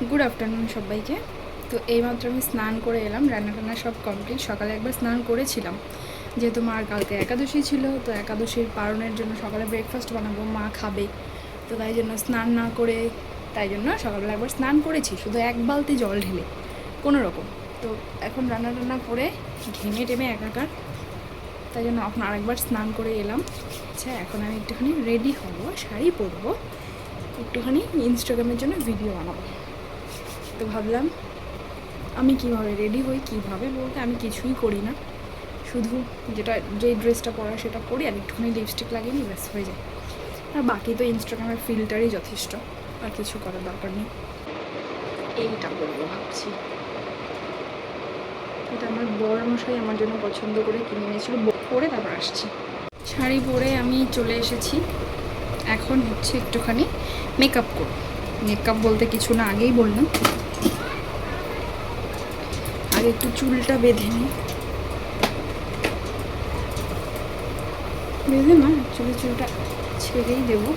Good afternoon সবাইকে। তো এইমাত্র আমি স্নান করে এলাম, রান্না টান্না সব কমপ্লিট। সকালে একবার স্নান করেছিলাম, যেহেতু মার কালকে একাদশী ছিল, তো একাদশীর পালনের জন্য সকালে ব্রেকফাস্ট বানাবো, মা খাবে, তো তাই জন্য স্নান না করে, তাই জন্য সকালবেলা একবার স্নান করেছি, শুধু এক বালতি জল ঢেলে কোনো রকম। তো এখন রান্না টান্না করে ঘেমে টেমে একাকার, তাই জন্য এখন আরেকবার স্নান করে এলাম। আচ্ছা, এখন আমি একটুখানি রেডি হব, শাড়ি পরবো, একটুখানি ইনস্টাগ্রামের জন্য ভিডিও বানাবো। তো ভাবলাম আমি কীভাবে রেডি হই, কীভাবে বলতে আমি কিছুই করি না, শুধু যে ড্রেসটা পরা সেটা পরি আর একটুখানি লিপস্টিক লাগিয়ে নিই, ব্যাস হয়ে যায়। আর বাকি তো ইনস্টাগ্রামের ফিল্টারই যথেষ্ট, আর কিছু করার দরকার নেই। এইটা বলবো ভাবছি, এটা আমার বড় মশাই আমার জন্য পছন্দ করে কিনে এনেছিল, পরে তারপর আসছি। শাড়ি পরে আমি চলে এসেছি, এখন হচ্ছে একটুখানি মেকআপ করব। মেকআপ বলতে কিছু না, আগেই বললাম, আগে একটু চুলটা বেঁধে নিই। বেঁধে না, অ্যাকচুয়ালি চুলটা ছেড়েই দেবো।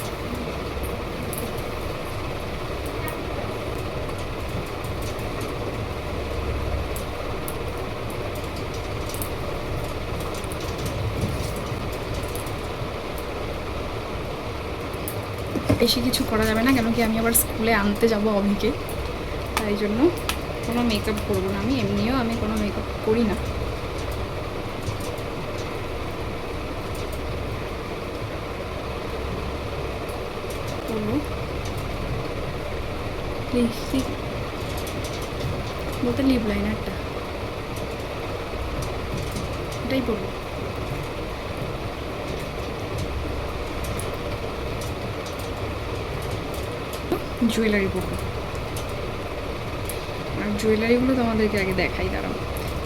বেশি কিছু করা যাবে না, কেন কি আমি আবার স্কুলে আনতে যাব অভিকে, তাই জন্য কোনো মেকআপ করবো না। আমি এমনিও আমি কোনো মেকআপ করি না। লিপস্টিক বলতে লিপ লাইনারটা, এটাই পরবো। জুয়েলারি পরবো, আর জুয়েলারিগুলো তোমাদেরকে আগে দেখাই, দাঁড়াও।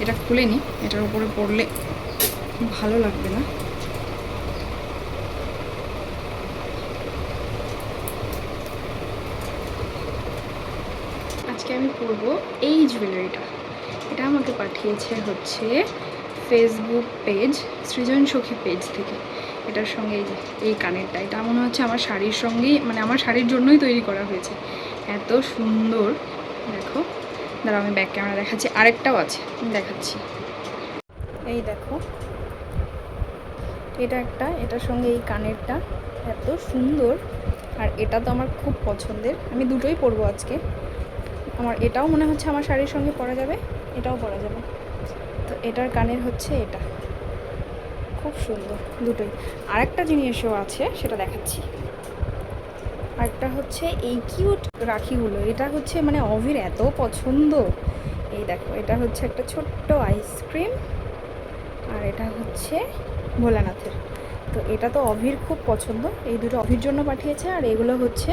এটা খুলে নি, এটার উপরে পরলে ভালো লাগবে না। আজকে আমি পরবো এই জুয়েলারিটা। এটা আমাকে পাঠিয়েছে হচ্ছে ফেসবুক পেজ, সৃজন সখী পেজ থেকে। এটার সঙ্গে এই কানেরটা, এটা মনে হচ্ছে আমার শাড়ির সঙ্গেই, মানে আমার শাড়ির জন্যই তৈরি করা হয়েছে, এত সুন্দর। দেখো, দাঁড়াও আমি ব্যাক ক্যামেরা দেখাচ্ছি, আরেকটাও আছে দেখাচ্ছি। এই দেখো, এটা একটা, এটার সঙ্গে এই কানেরটা এত সুন্দর, আর এটা তো আমার খুব পছন্দের, আমি দুটোই পরবো আজকে। আমার এটাও মনে হচ্ছে আমার শাড়ির সঙ্গে পরা যাবে, এটাও পরা যাবে। তো এটার কানের হচ্ছে এটা, খুব সুন্দর দুটোই। আরেকটা জিনিসও আছে, সেটা দেখাচ্ছি। আরেকটা হচ্ছে এই কিউট রাখিগুলো, এটা হচ্ছে মানে অভির এত পছন্দ। এই দেখো, এটা হচ্ছে একটা ছোট্ট আইসক্রিম, আর এটা হচ্ছে ভোলানাথের। তো এটা তো অভির খুব পছন্দ, এই দুটো অভির জন্য পাঠিয়েছে, আর এগুলো হচ্ছে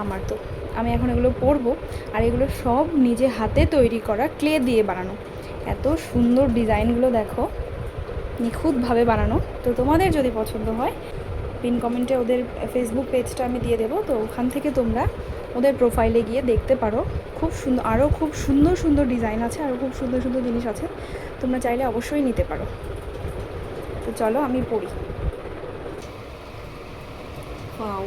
আমার। তো আমি এখন এগুলো পরবো, আর এগুলো সব নিজে হাতে তৈরি করা, ক্লে দিয়ে বানানো। এত সুন্দর ডিজাইনগুলো দেখো, নিখুঁতভাবে বানানো। তো তোমাদের যদি পছন্দ হয়, পিন কমেন্টে ওদের ফেসবুক পেজটা আমি দিয়ে দেবো, তো ওখান থেকে তোমরা ওদের প্রোফাইলে গিয়ে দেখতে পারো। খুব সুন্দর, আরও খুব সুন্দর সুন্দর ডিজাইন আছে, আরও খুব সুন্দর সুন্দর জিনিস আছে, তোমরা চাইলে অবশ্যই নিতে পারো। তো চলো আমি পড়ি। পাও,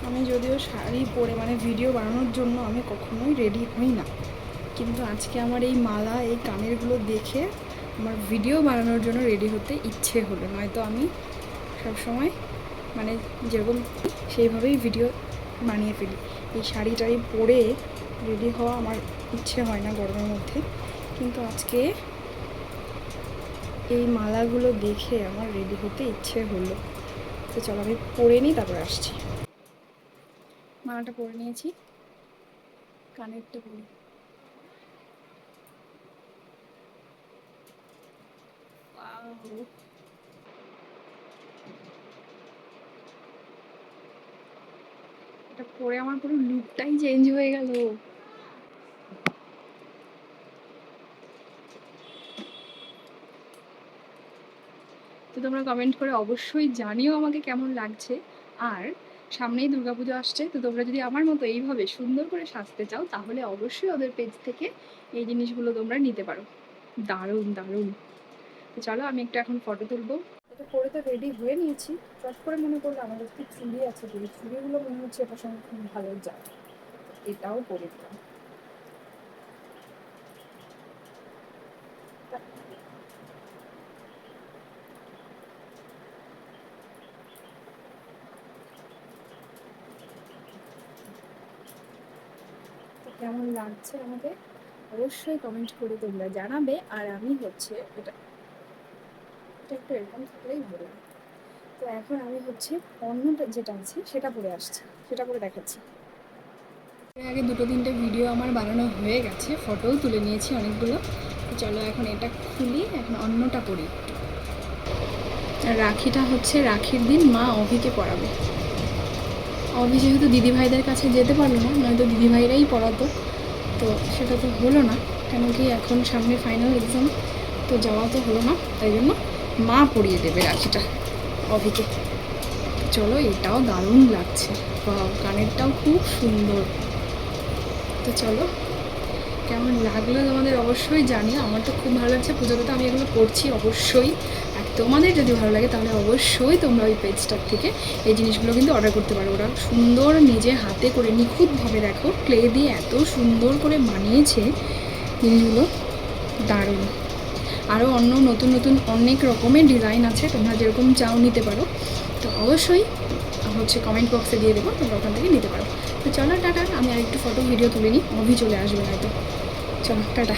আমি যদিও শাড়ি পরে মানে ভিডিও বানানোর জন্য আমি কখনোই রেডি হই না, কিন্তু আজকে আমার এই মালা, এই কানেরগুলো দেখে আমার ভিডিও বানানোর জন্য রেডি হতে ইচ্ছে হলো। নয়তো আমি সবসময় মানে যেরকম সেইভাবেই ভিডিও বানিয়ে ফেলি। এই শাড়ি টাড়ি পরে রেডি হওয়া আমার ইচ্ছে হয় না গরমের মধ্যে, কিন্তু আজকে এই মালাগুলো দেখে আমার রেডি হতে ইচ্ছে হলো। তো চলো আমি পরে নিই, তারপর আসছি। মালাটা পরে নিয়েছি, কানেরটা পরি। এটা পরে আমার পুরো লুকটাই চেঞ্জ হয়ে গেল। তো তোমরা কমেন্ট করে অবশ্যই জানিও আমাকে কেমন লাগছে। আর সামনেই দুর্গাপুজো আসছে, তো তোমরা যদি আমার মতো এইভাবে সুন্দর করে সাজতে চাও, তাহলে অবশ্যই ওদের পেজ থেকে এই জিনিসগুলো তোমরা নিতে পারো। দারুণ দারুণ। তো চলো আমি একটু এখন ফটো তুলবো। এটা পরে তো রেডি হয়ে নিয়েছি, চট করে মনে করলো আমার কাছে চুড়ি আছে, এই চুড়িগুলো মনে হচ্ছে এটার সঙ্গে খুব ভালো যায়, এটাও পরে দিলাম। তো কেমন লাগছে আমাকে অবশ্যই কমেন্ট করে তোমরা জানাবে। আর আমি হচ্ছে এটা এটা একটু এরকম থাকলেই ভালো লাগে। তো এখন আমি হচ্ছে অন্যটা যেটা আছে সেটা পরে আসছি, সেটা পরে দেখাচ্ছি। এর আগে 2-3টে ভিডিও আমার বানানো হয়ে গেছে, ফটোও তুলে নিয়েছি অনেকগুলো। তো চলো এখন এটা খুলি, এখন অন্যটা পরি। আর রাখিটা হচ্ছে রাখির দিন মা অভিকে পড়াবে। অভি যেহেতু দিদিভাইদের কাছে যেতে পারলো না, নয়তো দিদিভাইরাই পড়াতো, তো সেটা তো হলো না, কেন কি এখন সামনে ফাইনাল এক্সাম, তো যাওয়া তো হলো না, তাই জন্য মা পড়িয়ে দেবে রাখিটা অভিকে। চলো, এটাও দারুণ লাগছে, কানেরটাও খুব সুন্দর। তো চলো, কেমন লাগলো তোমাদের অবশ্যই জানিও। আমার তো খুব ভালো লাগছে, পুজোতে তো আমি এগুলো করছি অবশ্যই। আর তোমাদের যদি ভালো লাগে তাহলে অবশ্যই তোমরা ওই পেজটার থেকে এই জিনিসগুলো কিন্তু অর্ডার করতে পারো। ওরা সুন্দর নিজে হাতে করে নিখুঁতভাবে, দেখো ক্লে দিয়ে এত সুন্দর করে বানিয়েছে জিনিসগুলো, দারুণ। আরও অন্য নতুন নতুন অনেক রকমের ডিজাইন আছে, তোমরা যেরকম চাও নিতে পারো। তো অবশ্যই হচ্ছে কমেন্ট বক্সে দিয়ে দেবো, তোমরা ওখান থেকে নিতে পারো। তো চলো টাটা, আমি আরেকটু ফটো ভিডিও তুলে নিই, মুভি চলে আসবে হয়তো। চলো টাটা।